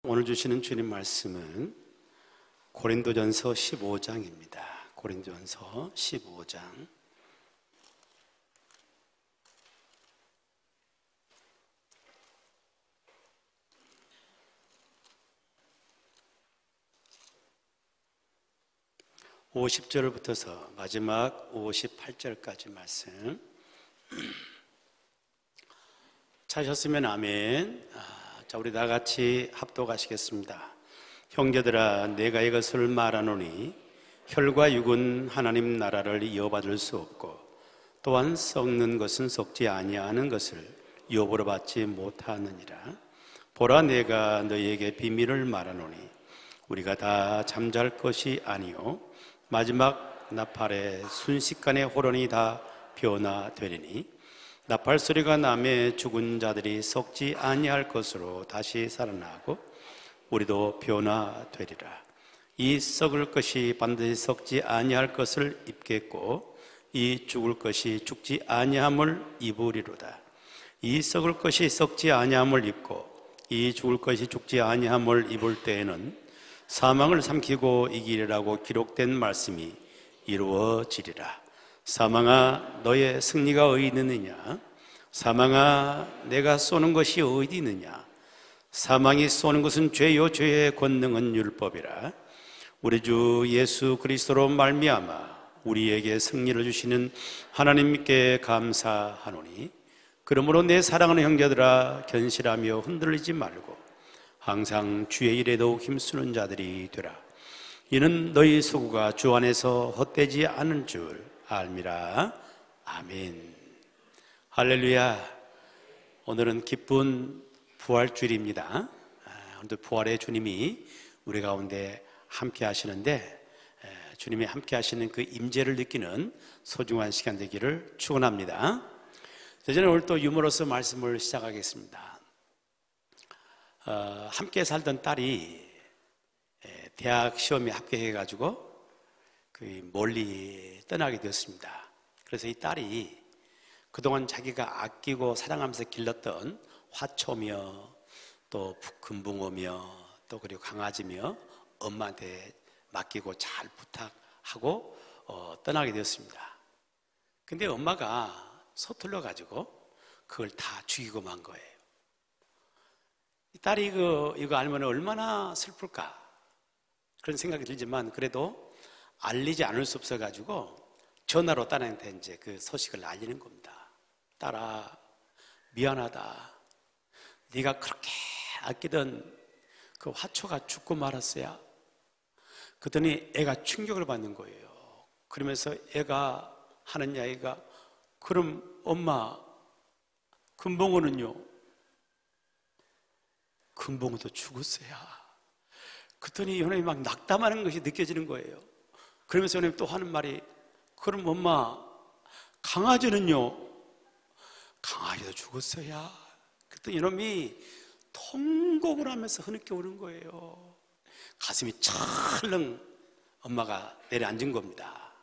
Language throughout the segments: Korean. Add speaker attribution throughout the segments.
Speaker 1: 오늘 주시는 주님 말씀은 고린도전서 15장입니다. 고린도전서 15장. (50절부터서) 마지막 (58절까지) 말씀 찾으셨으면 아멘. 자, 우리 다 같이 합독하시겠습니다. 형제들아, 내가 이것을 말하노니 혈과 육은 하나님 나라를 이어받을 수 없고, 또한 썩는 것은 썩지 아니하는 것을 유업으로 받지 못하느니라. 보라, 내가 너희에게 비밀을 말하노니 우리가 다 잠잘 것이 아니요 마지막 나팔에 순식간에 호련히 다 변화되리니, 나팔 소리가 나매 죽은 자들이 썩지 아니할 것으로 다시 살아나고 우리도 변화되리라. 이 썩을 것이 반드시 썩지 아니할 것을 입겠고, 이 죽을 것이 죽지 아니함을 입으리로다. 이 썩을 것이 썩지 아니함을 입고 이 죽을 것이 죽지 아니함을 입을 때에는 사망을 삼키고 이기리라고 기록된 말씀이 이루어지리라. 사망아, 너의 승리가 어디 있느냐? 사망아, 내가 쏘는 것이 어디 있느냐? 사망이 쏘는 것은 죄요, 죄의 권능은 율법이라. 우리 주 예수 그리스도로 말미암아 우리에게 승리를 주시는 하나님께 감사하노니, 그러므로 내 사랑하는 형제들아, 견실하며 흔들리지 말고 항상 주의 일에 더욱 힘쓰는 자들이 되라. 이는 너희 수고가 주 안에서 헛되지 않은 줄 알미라. 아멘. 할렐루야. 오늘은 기쁜 부활주일입니다. 오늘도 부활의 주님이 우리 가운데 함께 하시는데, 주님이 함께 하시는 그 임재를 느끼는 소중한 시간 되기를 축원합니다. 저는 오늘 또 유머러스 말씀을 시작하겠습니다. 함께 살던 딸이 대학 시험에 합격해가지고 멀리 떠나게 되었습니다. 그래서 이 딸이 그동안 자기가 아끼고 사랑하면서 길렀던 화초며 또 금붕어며 또 그리고 강아지며 엄마한테 맡기고 잘 부탁하고 떠나게 되었습니다. 근데 엄마가 서툴러 가지고 그걸 다 죽이고 만 거예요. 이 딸이 이거 알면 얼마나 슬플까 그런 생각이 들지만, 그래도 알리지 않을 수 없어 가지고 전화로 딸한테 이제 그 소식을 알리는 겁니다. 딸아, 미안하다. 네가 그렇게 아끼던 그 화초가 죽고 말았어야. 그랬더니 애가 충격을 받는 거예요. 그러면서 애가 하는 이야기가, 그럼 엄마, 금붕어는요? 금붕어도 죽었어야. 그랬더니 요놈이 막 낙담하는 것이 느껴지는 거예요. 그러면서 요놈이 또 하는 말이, 그럼 엄마, 강아지는요? 강아지도 죽었어야. 그랬더니 이놈이 통곡을 하면서 흐느껴 오는 거예요. 가슴이 철렁. 엄마가 내려앉은 겁니다.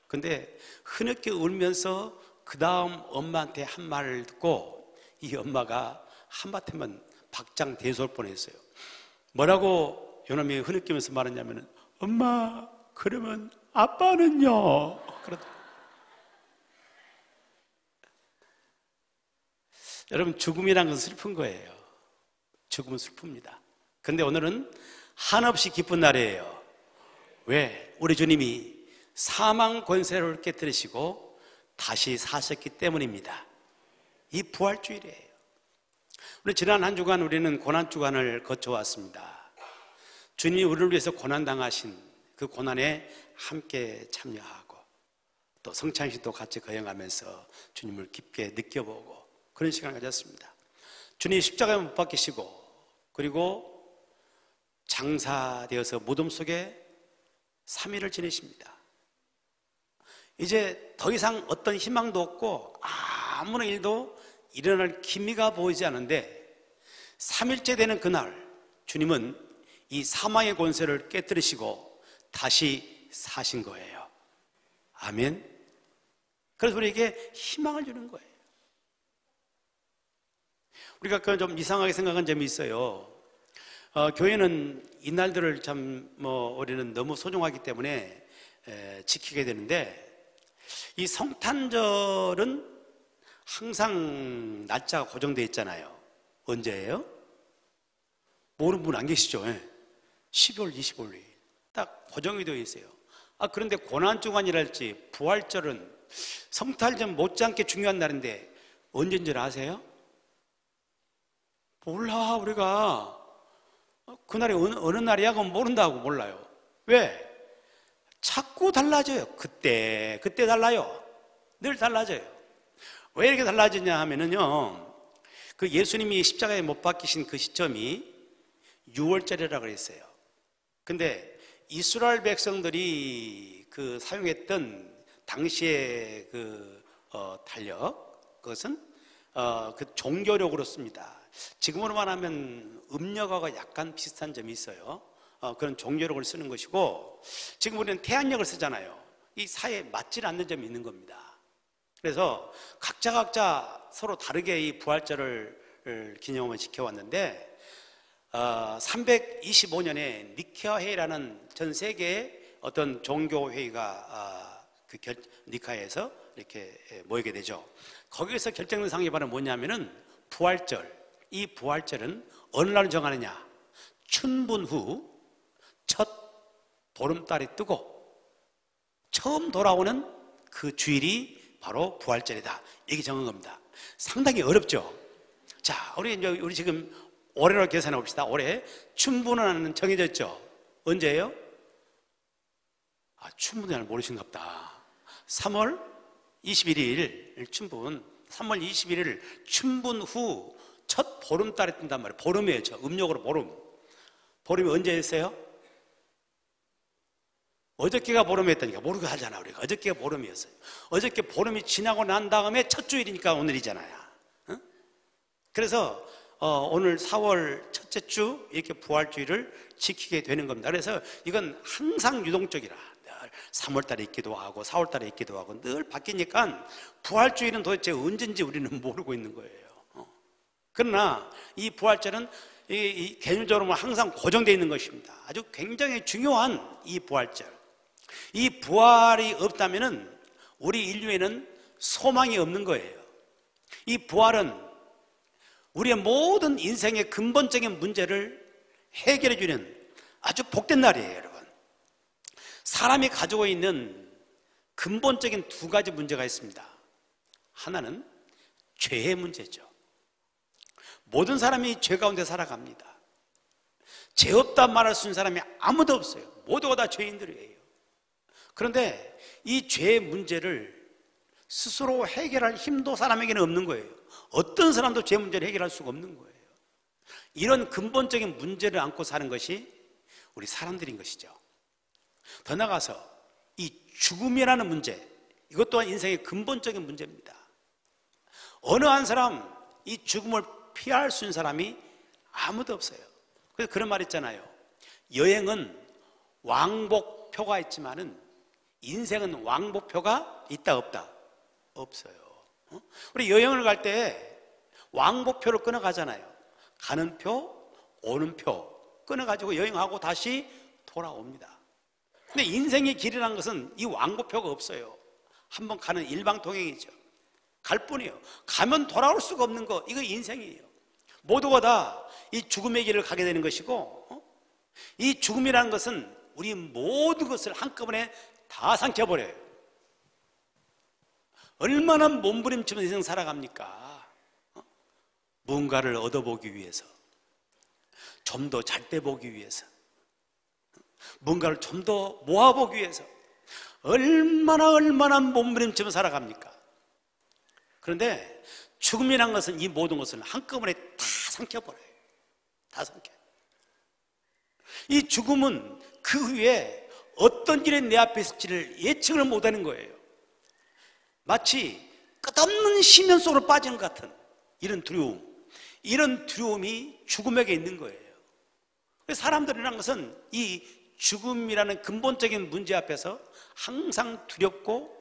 Speaker 1: 근데 흐느껴 울면서 그 다음 엄마한테 한 말을 듣고 이 엄마가 한바탕만 박장대소할 뻔했어요. 뭐라고 요놈이 흐느끼면서 말했냐면, 엄마, 그러면 아빠는요? 그러더라고요. 여러분, 죽음이란 건 슬픈 거예요. 죽음은 슬픕니다. 근데 오늘은 한없이 기쁜 날이에요. 왜? 우리 주님이 사망 권세를 깨뜨리시고 다시 사셨기 때문입니다. 이 부활주일이에요. 우리 지난 한 주간 우리는 고난주간을 거쳐왔습니다. 주님이 우리를 위해서 고난당하신 그 고난에 함께 참여하고, 또 성찬식도 같이 거행하면서 주님을 깊게 느껴보고 그런 시간을 가졌습니다. 주님이 십자가에 못 박히시고, 그리고 장사되어서 무덤 속에 3일을 지내십니다. 이제 더 이상 어떤 희망도 없고 아무런 일도 일어날 기미가 보이지 않는데, 3일째 되는 그날 주님은 이 사망의 권세를 깨뜨리시고 다시 사신 거예요. 아멘. 그래서 우리에게 희망을 주는 거예요. 우리가 좀 이상하게 생각한 점이 있어요. 교회는 이날들을 참 우리는 너무 소중하기 때문에 지키게 되는데, 이 성탄절은 항상 날짜가 고정되어 있잖아요. 언제예요? 모르는 분 안 계시죠? 12월 25일 딱 고정이 되어 있어요. 그런데 고난주간이랄지 부활절은 성탄절 못지않게 중요한 날인데 언제인 줄 아세요? 몰라. 우리가 그날이 어느 날이야? 그건 모른다고. 몰라요. 왜? 자꾸 달라져요. 그때 달라요. 늘 달라져요. 왜 이렇게 달라지냐 하면은요, 그 예수님이 십자가에 못 박히신 그 시점이 6월절이라고 그랬어요. 근데 이스라엘 백성들이 그 사용했던 당시의 그 달력, 그것은 그 종교력으로 씁니다. 지금으로 말하면 음력하고 약간 비슷한 점이 있어요. 그런 종교력을 쓰는 것이고, 지금 우리는 태양력을 쓰잖아요. 이 사이에 맞지 않는 점이 있는 겁니다. 그래서 각자 서로 다르게 이 부활절을 기념을 지켜왔는데, 325년에 니케아 회의라는 전 세계의 어떤 종교 회의가 니카에서 이렇게 모이게 되죠. 거기에서 결정된 상이 바로 뭐냐면은 부활절. 이 부활절은 어느 날 정하느냐? 춘분 후 첫 보름달이 뜨고 처음 돌아오는 그 주일이 바로 부활절이다. 이게 정한 겁니다. 상당히 어렵죠. 자, 우리 지금 올해로 계산해 봅시다. 올해 춘분은 정해졌죠. 언제예요? 춘분은 잘 모르시는가 보다. 3월 21일 춘분. 3월 21일 춘분 후 첫 보름달이 뜬단 말이에요. 보름이에요. 음력으로 보름. 보름이 언제였어요? 어저께가 보름이었다니까. 모르고 하잖아 우리가. 어저께가 보름이었어요. 어저께 보름이 지나고 난 다음에 첫 주일이니까 오늘이잖아요. 응? 그래서 오늘 4월 첫째 주 이렇게 부활주일을 지키게 되는 겁니다. 그래서 이건 항상 유동적이라. 3월달에 있기도 하고 4월달에 있기도 하고 늘 바뀌니까 부활주일은 도대체 언제인지 우리는 모르고 있는 거예요. 그러나 이 부활절은 이 개념적으로 항상 고정되어 있는 것입니다. 아주 굉장히 중요한 이 부활절. 이 부활이 없다면은 우리 인류에는 소망이 없는 거예요. 이 부활은 우리의 모든 인생의 근본적인 문제를 해결해 주는 아주 복된 날이에요, 여러분. 사람이 가지고 있는 근본적인 두 가지 문제가 있습니다. 하나는 죄의 문제죠. 모든 사람이 죄 가운데 살아갑니다. 죄 없다 말할 수 있는 사람이 아무도 없어요. 모두가 다 죄인들이에요. 그런데 이 죄의 문제를 스스로 해결할 힘도 사람에게는 없는 거예요. 어떤 사람도 죄 문제를 해결할 수가 없는 거예요. 이런 근본적인 문제를 안고 사는 것이 우리 사람들인 것이죠. 더 나아가서 이 죽음이라는 문제, 이것 또한 인생의 근본적인 문제입니다. 어느 한 사람 이 죽음을 피할 수 있는 사람이 아무도 없어요. 그래서 그런 말 있잖아요. 여행은 왕복표가 있지만은 인생은 왕복표가 있다 없다? 없어요. 우리 여행을 갈 때 왕복표를 끊어 가잖아요. 가는 표, 오는 표 끊어 가지고 여행하고 다시 돌아옵니다. 근데 인생의 길이라는 것은 이 왕복표가 없어요. 한번 가는 일방통행이죠. 갈 뿐이에요. 가면 돌아올 수가 없는 거, 이거 인생이에요. 모두가 다 이 죽음의 길을 가게 되는 것이고, 이 죽음이라는 것은 우리 모든 것을 한꺼번에 다 삼켜버려요. 얼마나 몸부림치면서 인생 살아갑니까? 무언가를 얻어보기 위해서, 좀 더 잘 때 보기 위해서, 뭔가를 좀 더 모아보기 위해서 얼마나 몸부림치면서 살아갑니까? 그런데 죽음이란 것은 이 모든 것을 한꺼번에 다 삼켜버려요. 다 삼켜요. 이 죽음은 그 후에 어떤 일이 내 앞에 있을지를 예측을 못하는 거예요. 마치 끝없는 심연 속으로 빠지는 것 같은 이런 두려움, 이런 두려움이 죽음에게 있는 거예요. 사람들이란 것은 이 죽음이라는 근본적인 문제 앞에서 항상 두렵고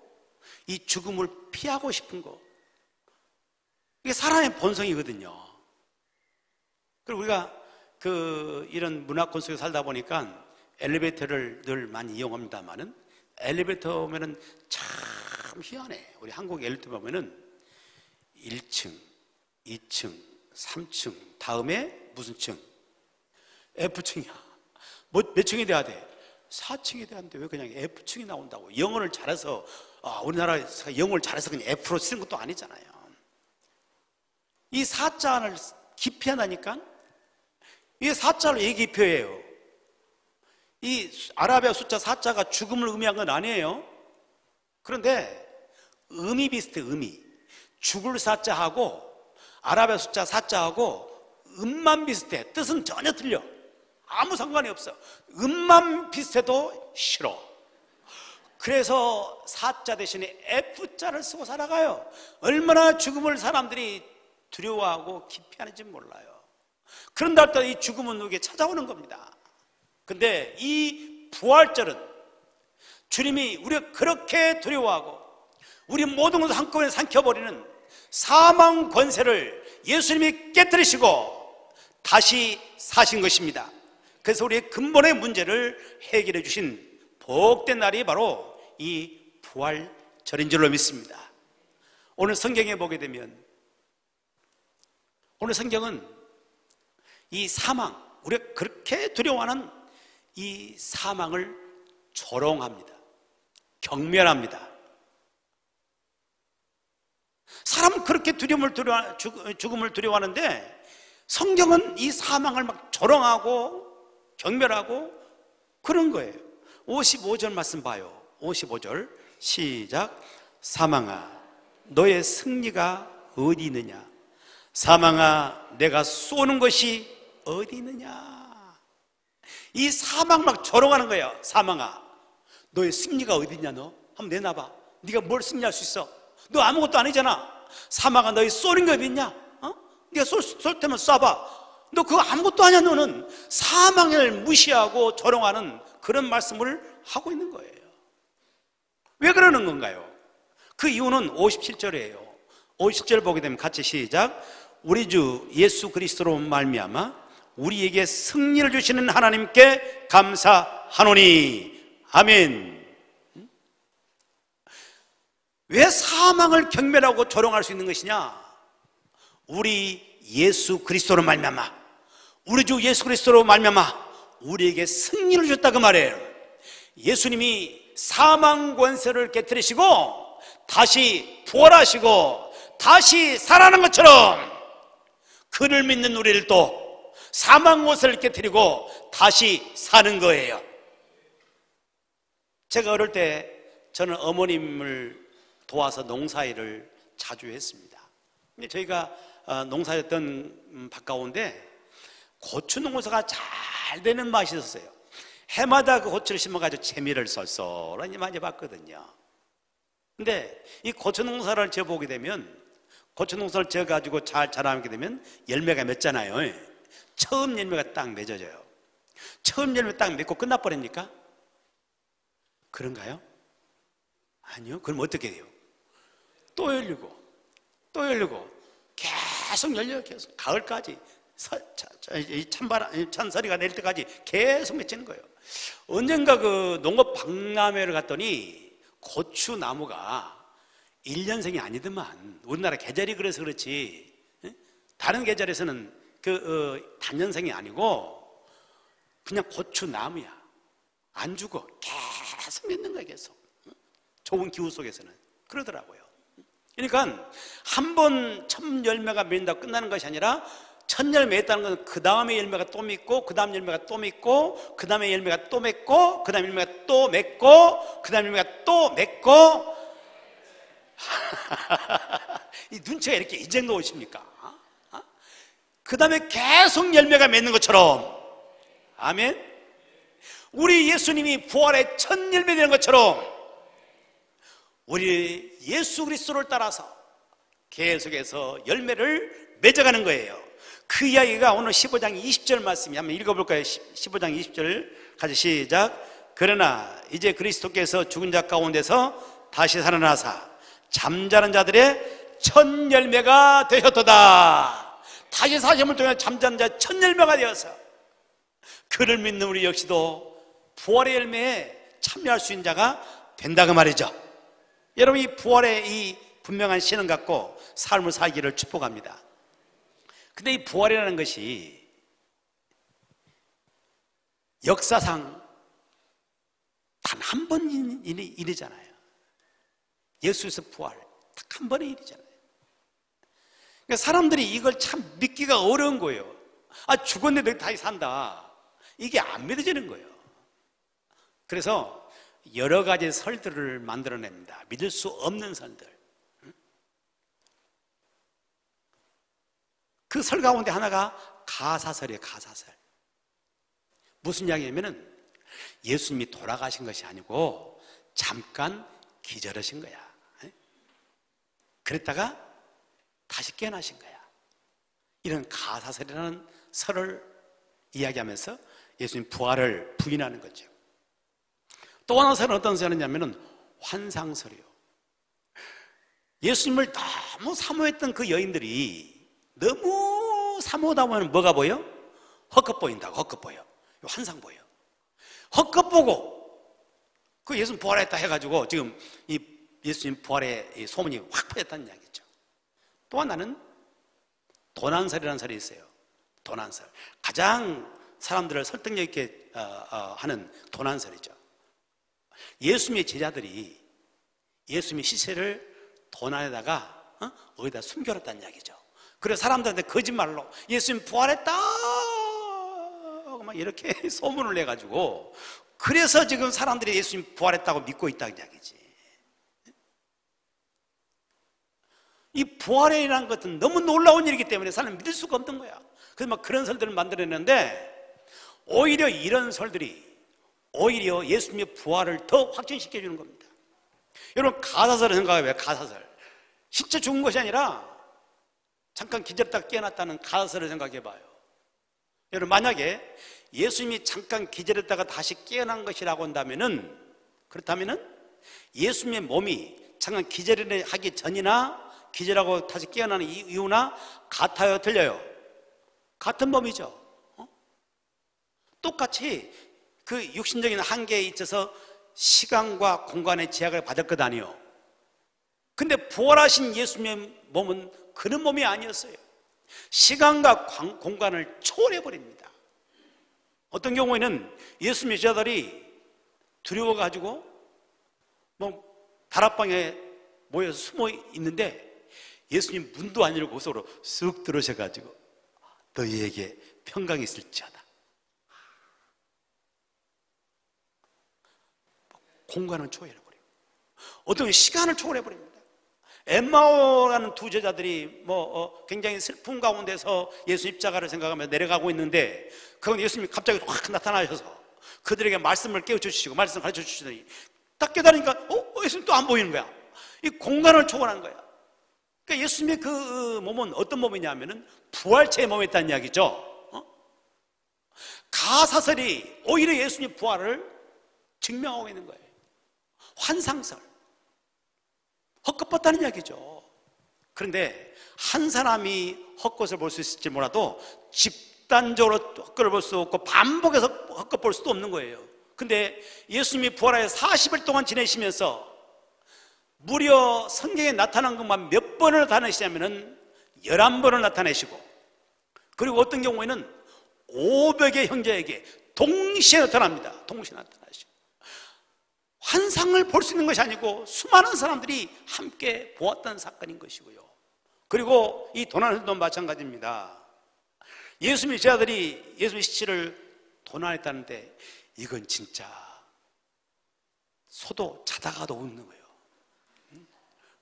Speaker 1: 이 죽음을 피하고 싶은 거, 이게 사람의 본성이거든요. 그리고 우리가 이런 문화권 속에 살다 보니까 엘리베이터를 늘 많이 이용합니다만은 엘리베이터 보면은 참 희한해. 우리 한국 엘리베이터 보면은 1층, 2층, 3층, 다음에 무슨 층? F층이야. 몇 층이 돼야 돼? 4층이 돼야 하는데 왜 그냥 F층이 나온다고? 영어를 잘해서, 우리나라에서 영어를 잘해서 그냥 F로 쓰는 것도 아니잖아요. 이 4자를 기피한다니까? 이게 4자를 왜 기피해요? 이 아라비아 숫자 4자가 죽음을 의미한 건 아니에요. 그런데 의미 비슷해. 의미. 죽을 4자하고 아라비아 숫자 4자하고 음만 비슷해. 뜻은 전혀 틀려. 아무 상관이 없어. 음만 비슷해도 싫어. 그래서 4자 대신에 F자를 쓰고 살아가요. 얼마나 죽음을 사람들이 두려워하고 기피하는지 몰라요. 그런다 할 때 이 죽음은 우리에게 찾아오는 겁니다. 근데 이 부활절은 주님이 우리가 그렇게 두려워하고 우리 모든 것을 한꺼번에 삼켜버리는 사망 권세를 예수님이 깨뜨리시고 다시 사신 것입니다. 그래서 우리의 근본의 문제를 해결해 주신 복된 날이 바로 이 부활절인 줄로 믿습니다. 오늘 성경에 보게 되면 오늘 성경은 이 사망, 우리가 그렇게 두려워하는 이 사망을 조롱합니다. 경멸합니다. 사람은 그렇게 죽음을 두려워하는데 성경은 이 사망을 막 조롱하고 경멸하고 그런 거예요. 55절 말씀 봐요. 55절 시작. 사망아 너의 승리가 어디 있느냐? 사망아 내가 쏘는 것이 어디 있느냐? 이 사망 막 조롱하는 거예요. 사망아 너의 승리가 어디 있냐? 너 한번 내놔봐. 네가 뭘 승리할 수 있어? 너 아무것도 아니잖아. 사망아 너의 쏘는 게 어디 있냐? 네가 쏠 때면 쏴봐. 너 그거 아무것도 아니야. 너는 사망을 무시하고 조롱하는 그런 말씀을 하고 있는 거예요. 왜 그러는 건가요? 그 이유는 57절이에요 57절 보게 되면 같이 시작. 우리 주 예수 그리스도로 말미암아 우리에게 승리를 주시는 하나님께 감사하노니 아멘. 왜 사망을 경멸하고 조롱할 수 있는 것이냐? 우리 예수 그리스도로 말미암아 우리 주 예수 그리스도로 말미암아 우리에게 승리를 주셨다 그 말이에요. 예수님이 사망 권세를 깨뜨리시고 다시 부활하시고 다시 살아난 것처럼 그를 믿는 우리를 또 사망 권세를 깨뜨리고 다시 사는 거예요. 제가 어릴 때 저는 어머님을 도와서 농사일을 자주 했습니다. 근데 저희가 농사였던 바가운데 고추 농사가 잘 되는 맛이 있었어요. 해마다 그 고추를 심어가지고 재미를 쏠쏠하니 많이 봤거든요. 근데 이 고추 농사를 지어보게 되면 고추 농사를 지어가지고 잘 자라게 되면 열매가 맺잖아요. 처음 열매가 딱 맺어져요. 처음 열매 딱 맺고 끝나버립니까? 그런가요? 아니요. 그럼 어떻게 돼요? 또 열리고 또 열리고 계속 열려요. 계속 가을까지 찬소리가 내릴 때까지 계속 맺히는 거예요. 언젠가 그 농업 박람회를 갔더니 고추 나무가 1년생이 아니더만. 우리나라 계절이 그래서 그렇지 다른 계절에서는 단년생이 아니고 그냥 고추 나무야. 안 죽어. 계속 맺는 거야. 계속 좋은 기후 속에서는 그러더라고요. 그러니까 한 번 첫 열매가 맺는다고 끝나는 것이 아니라 첫 열매 맺다는 것은 그 다음에 열매가 또 맺고 그 다음 열매가 또 맺고 그 다음에 열매가 또 맺고 그 다음 열매가 또 맺고 그 다음 열매가 또 맺고 이 눈치가 이렇게 이 정도 오십니까? 그 다음에 계속 열매가 맺는 것처럼 아멘. 우리 예수님이 부활의 첫 열매 되는 것처럼 우리 예수 그리스도를 따라서 계속해서 열매를 맺어가는 거예요. 그 이야기가 오늘 15장 20절 말씀이 한번 읽어볼까요? 15장 20절 같이 시작. 그러나 이제 그리스도께서 죽은 자 가운데서 다시 살아나사 잠자는 자들의 첫 열매가 되셨도다. 다시 사심을 통해 잠자는 자 첫 열매가 되어서 그를 믿는 우리 역시도 부활의 열매에 참여할 수 있는 자가 된다 그 말이죠. 여러분, 이 부활의 이 분명한 신앙 갖고 삶을 살기를 축복합니다. 근데 이 부활이라는 것이 역사상 단 한 번인 일이잖아요. 예수에서 부활 딱 한 번의 일이잖아요. 그러니까 사람들이 이걸 참 믿기가 어려운 거예요. 죽었는데 다시 산다, 이게 안 믿어지는 거예요. 그래서 여러 가지 설들을 만들어냅니다. 믿을 수 없는 설들. 그 설 가운데 하나가 가사설이에요. 가사설. 무슨 이야기냐면은 예수님이 돌아가신 것이 아니고 잠깐 기절하신 거야. 그랬다가 다시 깨어나신 거야. 이런 가사설이라는 설을 이야기하면서 예수님 부활을 부인하는 거죠. 또 하나 설은 어떤 설이냐면은 환상설이요. 예수님을 너무 사모했던 그 여인들이 너무 사모하다 보면 뭐가 보여? 헛것 보인다고. 헛것 보여. 환상 보여. 헛것 보고 그 예수님 부활했다 해가지고 지금 이 예수님 부활의 소문이 확 퍼졌다는 이야기죠. 또 하나는 도난설이라는 설이 있어요. 도난설. 가장 사람들을 설득력 있게 하는 도난설이죠. 예수님의 제자들이 예수님의 시체를 도난에다가 어디다 숨겨놨다는 이야기죠. 그래서 사람들한테 거짓말로 예수님 부활했다 막 이렇게 소문을 내가지고, 그래서 지금 사람들이 예수님 부활했다고 믿고 있다는 이야기지. 이 부활이라는 것은 너무 놀라운 일이기 때문에 사람은 믿을 수가 없는 거야. 그래서 막 그런 설들을 만들어냈는데, 오히려 이런 설들이 오히려 예수님의 부활을 더 확증시켜 주는 겁니다. 여러분, 가사설을 생각해봐요. 가사설. 실제 죽은 것이 아니라 잠깐 기절했다가 깨어났다는 가사설을 생각해봐요. 여러분, 만약에 예수님이 잠깐 기절했다가 다시 깨어난 것이라고 한다면은, 그렇다면은 예수님의 몸이 잠깐 기절하기 전이나 기절하고 다시 깨어나는 이유나 같아요, 틀려요? 같은 몸이죠. 똑같이 그 육신적인 한계에 있어서 시간과 공간의 제약을 받을 것 아니에요. 근데 부활하신 예수님의 몸은 그런 몸이 아니었어요. 시간과 공간을 초월해 버립니다. 어떤 경우에는 예수님의 제자들이 두려워가지고 다락방에 모여서 숨어 있는데 예수님 문도 안 열고 속으로 쑥 들어오셔가지고 너희에게 평강이 있을지어다. 공간을 초월해버려요. 어떤 시간을 초월해버립니다. 엠마오라는 두 제자들이 굉장히 슬픔 가운데서 예수 십자가를 생각하며 내려가고 있는데, 그건 예수님이 갑자기 확 나타나셔서 그들에게 말씀을 깨우쳐 주시고 말씀을 가르쳐 주시더니 딱 깨달으니까 예수님 또 안 보이는 거야. 이 공간을 초월한 거야. 그러니까 예수님의 그 몸은 어떤 몸이냐면은 부활체의 몸에 있다는 이야기죠. 가사설이 오히려 예수님의 부활을 증명하고 있는 거예요. 환상설. 헛것 봤다는 이야기죠. 그런데 한 사람이 헛것을 볼 수 있을지 몰라도 집단적으로 헛것을 볼 수 없고 반복해서 헛것 볼 수도 없는 거예요. 근데 예수님이 부활하여 40일 동안 지내시면서 무려 성경에 나타난 것만 몇 번을 나타내시냐면은 11번을 나타내시고, 그리고 어떤 경우에는 500의 형제에게 동시에 나타납니다. 동시에 나타나시고, 환상을 볼 수 있는 것이 아니고 수많은 사람들이 함께 보았던 사건인 것이고요. 그리고 이 도난설도 마찬가지입니다. 예수님의 제자들이 예수님의 시체를 도난했다는데 이건 진짜 소도 자다가도 웃는 거예요.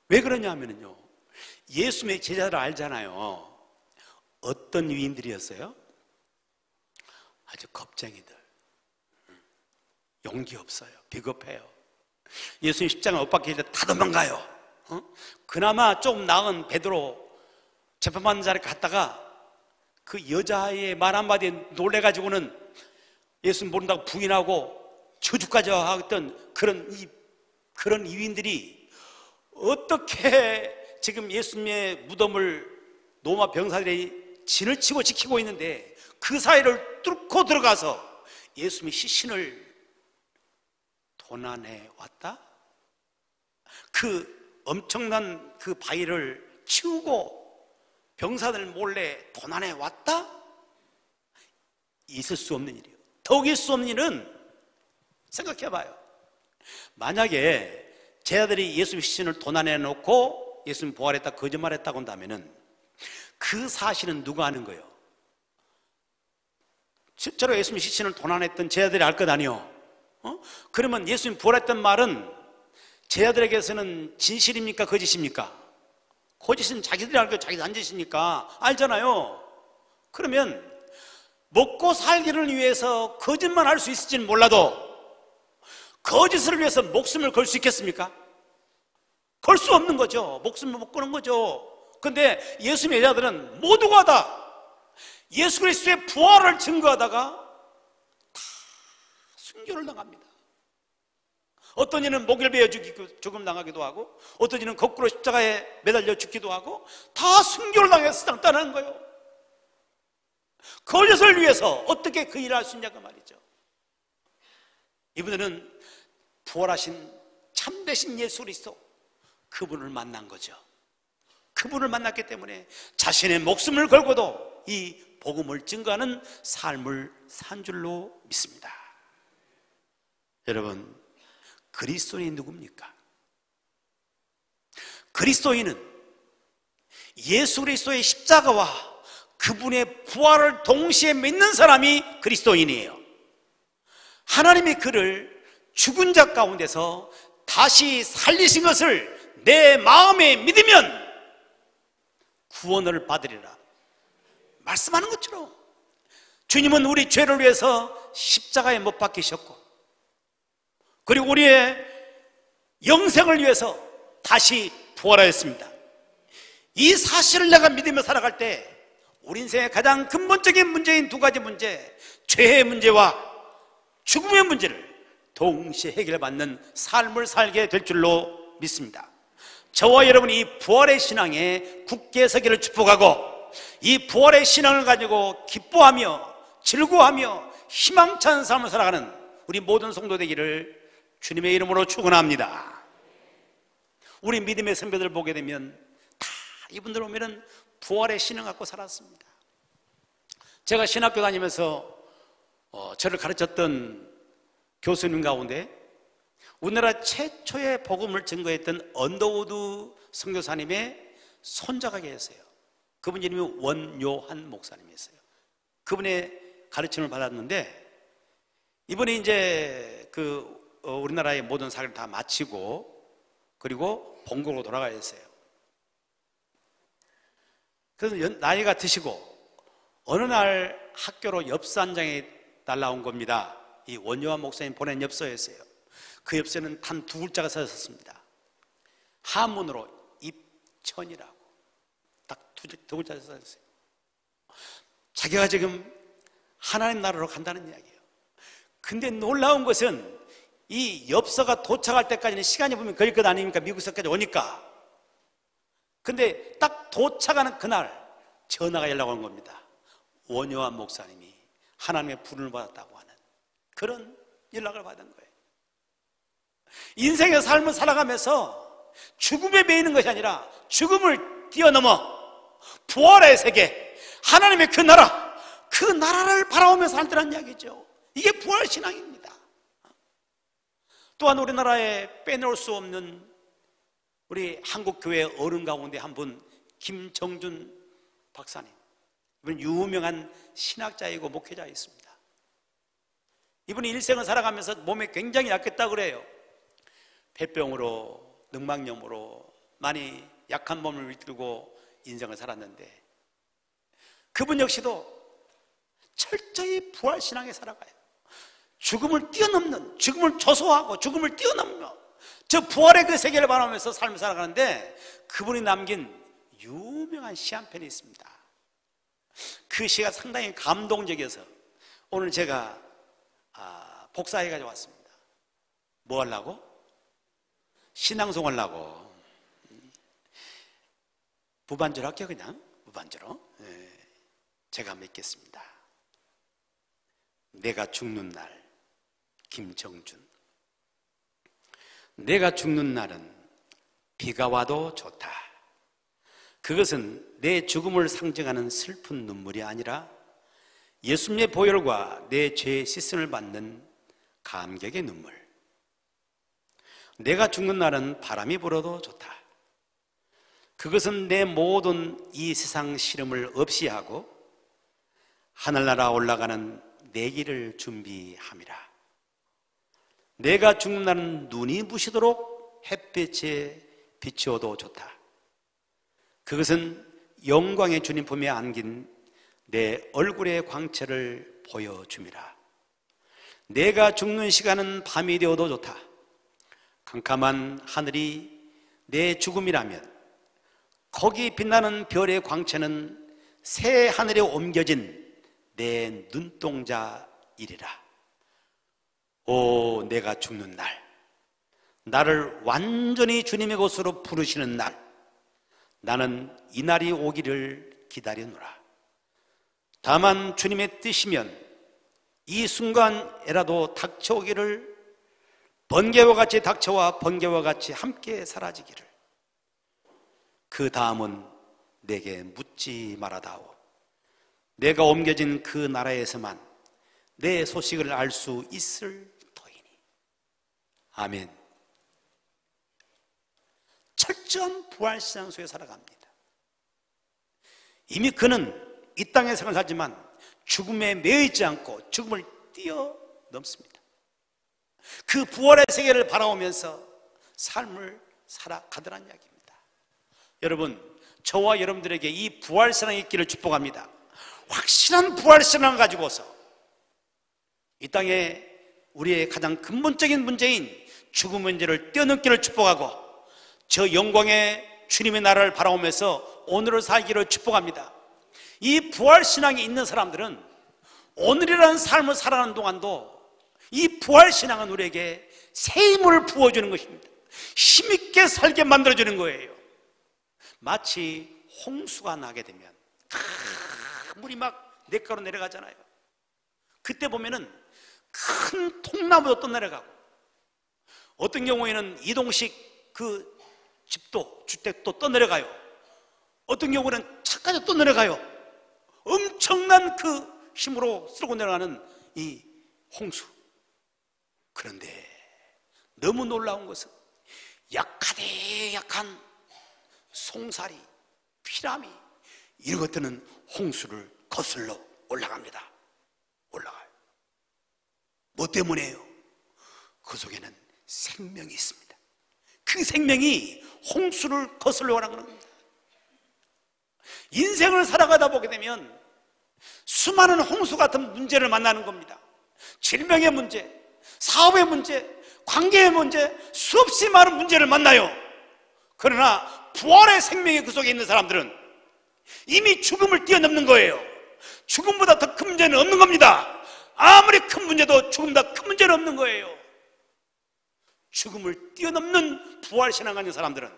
Speaker 1: 왜 그러냐면요, 예수님의 제자들 알잖아요. 어떤 위인들이었어요? 아주 겁쟁이들, 용기 없어요, 비겁해요. 예수님 십자가 못 박힐 때 다 도망가요. 그나마 좀 나은 베드로 재판받는 자리에 갔다가 그 여자의 말 한마디에 놀래가지고는 예수님 모른다고 부인하고 저주까지 하던 그런 위인들이 어떻게 지금 예수님의 무덤을 로마 병사들이 진을 치고 지키고 있는데 그 사이를 뚫고 들어가서 예수님이 시신을 도난해 왔다? 그 엄청난 그 바위를 치우고 병사들 몰래 도난해 왔다? 있을 수 없는 일이에요. 더욱 있을 수 없는 일은 생각해 봐요. 만약에 제 아들이 예수님 시신을 도난해 놓고 예수님 부활했다 거짓말했다고 한다면은 그 사실은 누가 아는 거예요? 실제로 예수님 시신을 도난했던 제 아들이 알 것 아니요? 그러면 예수님 부활했던 말은 제 아들에게서는 진실입니까? 거짓입니까? 거짓은 자기들이 알고 자기들 안 짓이니까 알잖아요. 그러면 먹고 살기를 위해서 거짓말 할 수 있을지는 몰라도 거짓을 위해서 목숨을 걸 수 있겠습니까? 걸 수 없는 거죠. 목숨을 못 거는 거죠. 그런데 예수님의 여자들은 모두가 다 예수 그리스도의 부활을 증거하다가 다 순교를 당합니다. 어떤 이는 목을 베어 죽음 당하기도 하고 어떤 이는 거꾸로 십자가에 매달려 죽기도 하고 다 순교를 당해서 떠나는 거예요. 그것을 위해서 어떻게 그 일을 할 수 있냐고 말이죠. 이분들은 부활하신 참되신 예수 그리스도 그분을 만난 거죠. 그분을 만났기 때문에 자신의 목숨을 걸고도 이 복음을 증거하는 삶을 산 줄로 믿습니다. 여러분, 그리스도인이 누굽니까? 그리스도인은 예수 그리스도의 십자가와 그분의 부활을 동시에 믿는 사람이 그리스도인이에요. 하나님이 그를 죽은 자 가운데서 다시 살리신 것을 내 마음에 믿으면 구원을 받으리라 말씀하는 것처럼 주님은 우리 죄를 위해서 십자가에 못 박히셨고 그리고 우리의 영생을 위해서 다시 부활하였습니다. 이 사실을 내가 믿으며 살아갈 때 우리 인생의 가장 근본적인 문제인 두 가지 문제, 죄의 문제와 죽음의 문제를 동시에 해결받는 삶을 살게 될 줄로 믿습니다. 저와 여러분이 이 부활의 신앙에 굳게 서기를 축복하고 이 부활의 신앙을 가지고 기뻐하며 즐거워하며 희망찬 삶을 살아가는 우리 모든 성도 되기를 주님의 이름으로 축원합니다. 우리 믿음의 선배들 보게 되면 다 이분들 보면은 부활의 신앙 갖고 살았습니다. 제가 신학교 다니면서 저를 가르쳤던 교수님 가운데 우리나라 최초의 복음을 증거했던 언더우드 선교사님의 손자가 계세요. 그분 이름이 원요한 목사님이었어요. 그분의 가르침을 받았는데 이분이 이제 우리나라의 모든 사역을 다 마치고 그리고 본국으로 돌아가야 했어요. 그래서 나이가 드시고 어느 날 학교로 엽서 한 장이 날라온 겁니다. 이 원요한 목사님 보낸 엽서였어요. 그 엽서에는 단 두 글자가 써 있었습니다. 한문으로 입천이라고 딱 두 글자가 써 있어요. 자기가 지금 하나님 나라로 간다는 이야기예요. 근데 놀라운 것은 이 엽서가 도착할 때까지는 시간이 보면 걸릴 것 아닙니까? 미국에서까지 오니까. 근데 딱 도착하는 그날 전화가 연락 온 겁니다. 원요한 목사님이 하나님의 부름을 받았다고 하는 그런 연락을 받은 거예요. 인생의 삶을 살아가면서 죽음에 매이는 것이 아니라 죽음을 뛰어넘어 부활의 세계, 하나님의 그 나라, 그 나라를 바라보면서 살더란 이야기죠. 이게 부활 신앙입니다. 또한 우리나라에 빼놓을 수 없는 우리 한국교회 어른 가운데 한 분, 김정준 박사님. 이분은 유명한 신학자이고 목회자였습니다. 이분이 일생을 살아가면서 몸에 굉장히 약했다고 그래요. 폐병으로, 늑막염으로 많이 약한 몸을 이끌고 인생을 살았는데 그분 역시도 철저히 부활신앙에 살아가요. 죽음을 뛰어넘는, 죽음을 조소하고 죽음을 뛰어넘며 저 부활의 그 세계를 바라보면서 삶을 살아가는데 그분이 남긴 유명한 시 한 편이 있습니다. 그 시가 상당히 감동적이어서 오늘 제가 복사해가지고 왔습니다. 뭐 하려고? 신앙송 하려고. 무반주로 할게요. 그냥 무반주로. 네. 제가 맺겠습니다. 내가 죽는 날, 김정준. 내가 죽는 날은 비가 와도 좋다. 그것은 내 죽음을 상징하는 슬픈 눈물이 아니라 예수님의 보혈과 내 죄의 씻음을 받는 감격의 눈물. 내가 죽는 날은 바람이 불어도 좋다. 그것은 내 모든 이 세상 시름을 없이 하고 하늘나라 올라가는 내 길을 준비함이라. 내가 죽는 날은 눈이 부시도록 햇빛에 비추어도 좋다. 그것은 영광의 주님 품에 안긴 내 얼굴의 광채를 보여줌이라. 내가 죽는 시간은 밤이 되어도 좋다. 캄캄한 하늘이 내 죽음이라면 거기 빛나는 별의 광채는 새 하늘에 옮겨진 내 눈동자이리라. 오, 내가 죽는 날, 나를 완전히 주님의 곳으로 부르시는 날, 나는 이 날이 오기를 기다리노라. 다만 주님의 뜻이면 이 순간에라도 닥쳐오기를, 번개와 같이 닥쳐와 번개와 같이 함께 사라지기를. 그 다음은 내게 묻지 말아다오. 내가 옮겨진 그 나라에서만 내 소식을 알 수 있을 터이니. 아멘. 철저한 부활신앙 속에 살아갑니다. 이미 그는 이 땅의 생을 살지만 죽음에 매여있지 않고 죽음을 뛰어넘습니다. 그 부활의 세계를 바라보면서 삶을 살아가더란 이야기입니다. 여러분, 저와 여러분들에게 이 부활신앙이 있기를 축복합니다. 확실한 부활신앙을 가지고서 이 땅에 우리의 가장 근본적인 문제인 죽음 문제를 뛰어넘기를 축복하고 저 영광의 주님의 나라를 바라보면서 오늘을 살기를 축복합니다. 이 부활신앙이 있는 사람들은 오늘이라는 삶을 살아가는 동안도 이 부활신앙은 우리에게 새 힘을 부어주는 것입니다. 힘있게 살게 만들어주는 거예요. 마치 홍수가 나게 되면 물이 막 냇가로 내려가잖아요. 그때 보면은 큰 통나무도 또 내려가고, 어떤 경우에는 이동식 그 집도, 주택도 떠내려가요. 어떤 경우는 차까지 떠내려가요. 엄청난 그 힘으로 쓸고 내려가는 이 홍수. 그런데 너무 놀라운 것은 약하되 약한 송사리, 피라미, 이런 것들은 홍수를 거슬러 올라갑니다. 올라가요. 뭐 때문에요? 그 속에는 생명이 있습니다. 그 생명이 홍수를 거슬러 올라가는 겁니다. 인생을 살아가다 보게 되면 수많은 홍수 같은 문제를 만나는 겁니다. 질병의 문제, 사업의 문제, 관계의 문제, 수없이 많은 문제를 만나요. 그러나 부활의 생명이 그 속에 있는 사람들은 이미 죽음을 뛰어넘는 거예요. 죽음보다 더 큰 문제는 없는 겁니다. 아무리 큰 문제도 죽음보다 큰 문제는 없는 거예요. 죽음을 뛰어넘는 부활신앙 가진 사람들은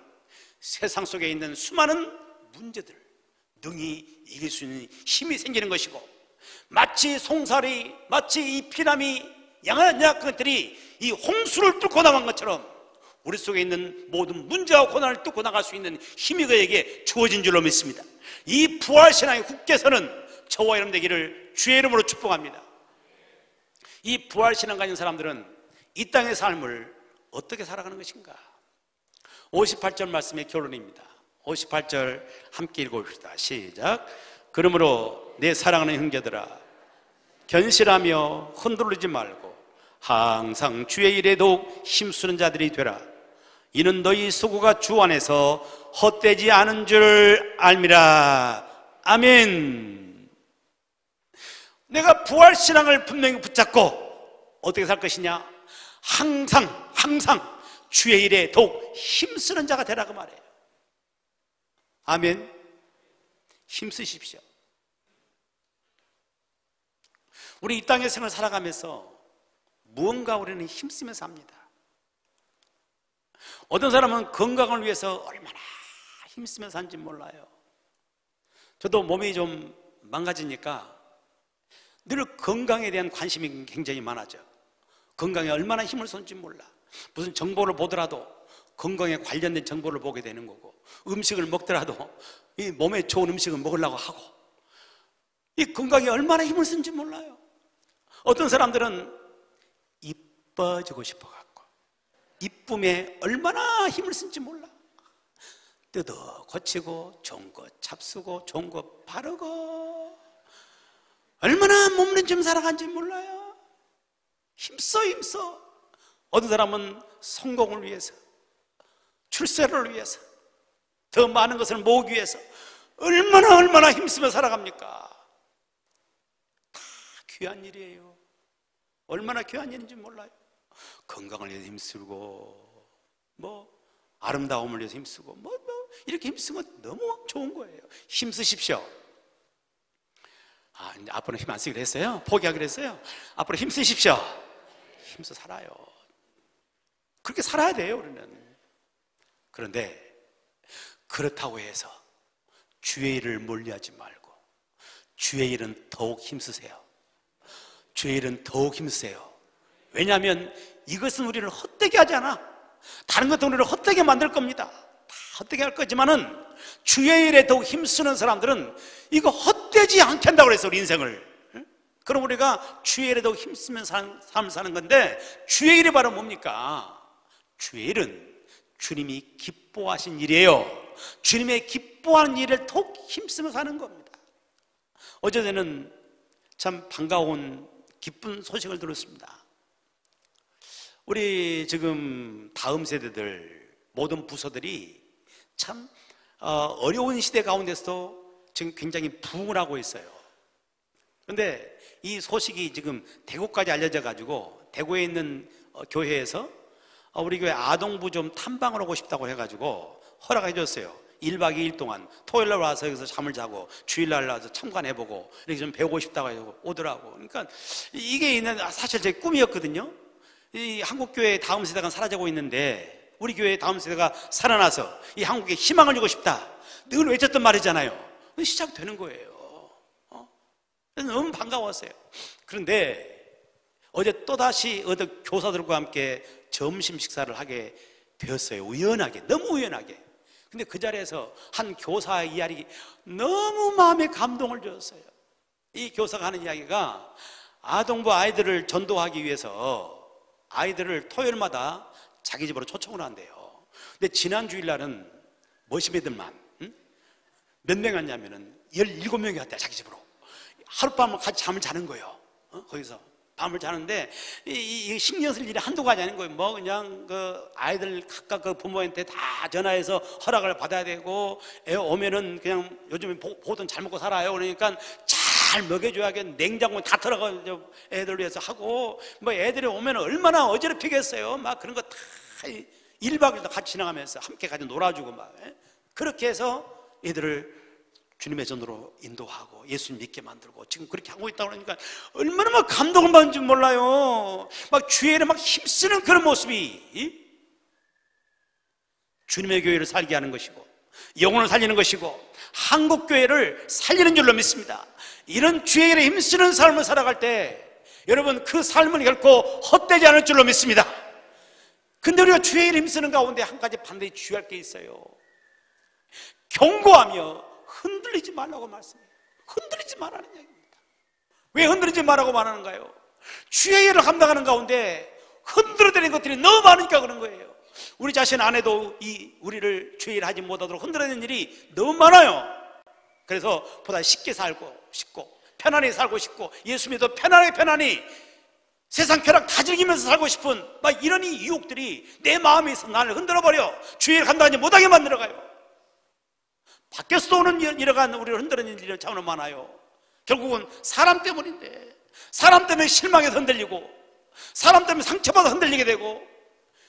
Speaker 1: 세상 속에 있는 수많은 문제들 능히 이길 수 있는 힘이 생기는 것이고, 마치 송사리, 마치 이 피라미, 양한 것들이 이 홍수를 뚫고 나간 것처럼 우리 속에 있는 모든 문제와 고난을 뚫고 나갈 수 있는 힘이 그에게 주어진 줄로 믿습니다. 이 부활신앙이 굳게서는 저와 여러분 되기를 주의 이름으로 축복합니다. 이 부활신앙 가진 사람들은 이 땅의 삶을 어떻게 살아가는 것인가? 58절 말씀의 결론입니다. 58절 함께 읽어봅시다. 시작. 그러므로 내 사랑하는 형제들아, 견실하며 흔들리지 말고 항상 주의 일에 더욱 힘쓰는 자들이 되라. 이는 너희 수고가 주 안에서 헛되지 않은 줄 알미라. 아멘. 내가 부활신앙을 분명히 붙잡고 어떻게 살 것이냐? 항상 주의 일에 더욱 힘쓰는 자가 되라고 말해요. 아멘. 힘쓰십시오. 우리 이 땅의 생을 살아가면서 무언가 우리는 힘쓰면서 합니다. 어떤 사람은 건강을 위해서 얼마나 힘쓰면서 하는지 몰라요. 저도 몸이 좀 망가지니까 늘 건강에 대한 관심이 굉장히 많아져. 건강에 얼마나 힘을 쏟는지 몰라. 무슨 정보를 보더라도 건강에 관련된 정보를 보게 되는 거고, 음식을 먹더라도 이 몸에 좋은 음식을 먹으려고 하고, 이 건강에 얼마나 힘을 쓰는지 몰라요. 어떤 사람들은 이뻐지고 싶어갖고 이쁨에 얼마나 힘을 쓰는지 몰라. 뜯어 고치고 좋은 거 잡수고 좋은 거 바르고 얼마나 몸을 좀 살아간지 몰라요. 힘써. 어떤 사람은 성공을 위해서, 출세를 위해서, 더 많은 것을 모으기 위해서 얼마나 힘쓰며 살아갑니까? 다 귀한 일이에요. 얼마나 귀한 일인지 몰라요. 건강을 위해서 힘쓰고, 아름다움을 위해서 힘쓰고, 이렇게 힘쓰면 너무 좋은 거예요. 힘쓰십시오. 이제 앞으로는 힘 안 쓰기로 했어요? 포기하기로 했어요? 앞으로 힘쓰십시오. 힘써 살아요. 그렇게 살아야 돼요, 우리는. 그런데 그렇다고 해서 주의 일을 멀리하지 말고 주의 일은 더욱 힘쓰세요. 주의 일은 더욱 힘쓰세요. 왜냐하면 이것은 우리를 헛되게 하지 않아. 다른 것도 우리를 헛되게 만들 겁니다. 다 헛되게 할 거지만은 주의 일에 더욱 힘쓰는 사람들은 이거 헛되지 않게 한다고 그랬어, 우리 인생을. 그럼 우리가 주의 일에 더욱 힘쓰면서 삶을 사는 건데, 주의 일이 바로 뭡니까? 주의 일은 주님이 기뻐하신 일이에요. 주님의 기뻐하는 일을 더욱 힘쓰며 사는 겁니다. 어제는 참 반가운 기쁜 소식을 들었습니다. 우리 지금 다음 세대들 모든 부서들이 참 어려운 시대 가운데서도 지금 굉장히 부흥을 하고 있어요. 그런데 이 소식이 지금 대구까지 알려져 가지고 대구에 있는 교회에서 우리 교회 아동부 좀 탐방을 오고 싶다고 해가지고 허락해 줬어요. 1박 2일 동안 토요일날 와서 여기서 잠을 자고 주일날 와서 참관해보고 이렇게 좀 배우고 싶다고 해서 오더라고. 그러니까 이게 사실 제 꿈이었거든요. 이 한국교회 다음 세대가 사라지고 있는데 우리 교회 다음 세대가 살아나서 이 한국에 희망을 주고 싶다, 늘 외쳤던 말이잖아요. 시작되는 거예요. 그래서 너무 반가웠어요. 그런데 어제 또다시 어떤 교사들과 함께 점심 식사를 하게 되었어요. 우연하게, 너무 우연하게. 근데 그 자리에서 한 교사의 이야기 너무 마음에 감동을 줬어요. 이 교사가 하는 이야기가 아동부 아이들을 전도하기 위해서 아이들을 토요일마다 자기 집으로 초청을 한대요. 근데 지난 주일날은 머시매들만 몇 명 왔냐면은 17명이 왔대요. 자기 집으로 하룻밤을 같이 잠을 자는 거예요. 거기서 밤을 자는데 이 신경 쓸 일이 한두 가지 아닌 거예요. 그냥 그 아이들 각각 그 부모한테 다 전화해서 허락을 받아야 되고, 애 오면은 그냥 요즘에 보통 잘 먹고 살아요. 그러니까 잘 먹여줘야겠, 냉장고에 다 털어가지고 애들 위해서 하고, 애들이 오면 얼마나 어지럽히겠어요. 막 그런 거 다 1박 2일도 같이 지나가면서 함께 같이 놀아주고 그렇게 해서 애들을 주님의 전도로 인도하고 예수님 믿게 만들고 지금 그렇게 하고 있다고 그러니까 얼마나 막 감동을 받는지 몰라요. 막 주의 일에 막 힘쓰는 그런 모습이 주님의 교회를 살게 하는 것이고 영혼을 살리는 것이고 한국교회를 살리는 줄로 믿습니다. 이런 주의 일에 힘쓰는 삶을 살아갈 때 여러분 그 삶은 결코 헛되지 않을 줄로 믿습니다. 근데 우리가 주의 일에 힘쓰는 가운데 한 가지 반드시 주의할 게 있어요. 경고하며 흔들리지 말라고 말씀해요. 흔들리지 말라는 얘기입니다. 왜 흔들리지 말라고 말하는가요? 주의 일을 감당하는 가운데 흔들어대는 것들이 너무 많으니까 그런 거예요. 우리 자신 안에도 우리를 주의 일을 하지 못하도록 흔들어대는 일이 너무 많아요. 그래서 보다 쉽게 살고 싶고 편안히 살고 싶고 예수 믿어 편안히 세상 쾌락 다 즐기면서 살고 싶은 이런 유혹들이 내 마음에 있어 나를 흔들어버려 주의 일을 감당하지 못하게 만들어가요. 밖에서도 오는 이러한 우리를 흔들어내는 일이 참 많아요. 결국은 사람 때문인데 사람 때문에 실망해서 흔들리고 사람 때문에 상처받아 흔들리게 되고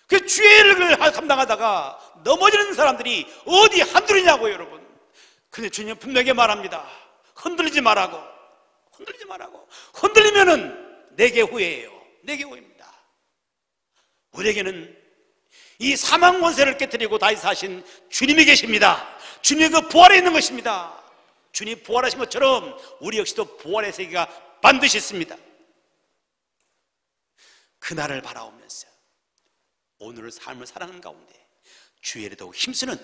Speaker 1: 그 주의 일을 감당하다가 넘어지는 사람들이 어디 한둘이냐고요, 여러분. 근데 주님 분명히 말합니다. 흔들리지 말라고. 흔들리면은 내게 후회해요. 내게 후회입니다. 우리에게는 이 사망 권세를 깨뜨리고 다시 사신 주님이 계십니다. 주님의 그 부활에 있는 것입니다. 주님 부활하신 것처럼 우리 역시도 부활의 세계가 반드시 있습니다. 그날을 바라오면서 오늘의 삶을 살아가는 가운데 주의 이름으로 힘쓰는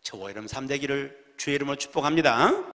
Speaker 1: 저와 여러분 삶 되기를 주의 이름으로 축복합니다.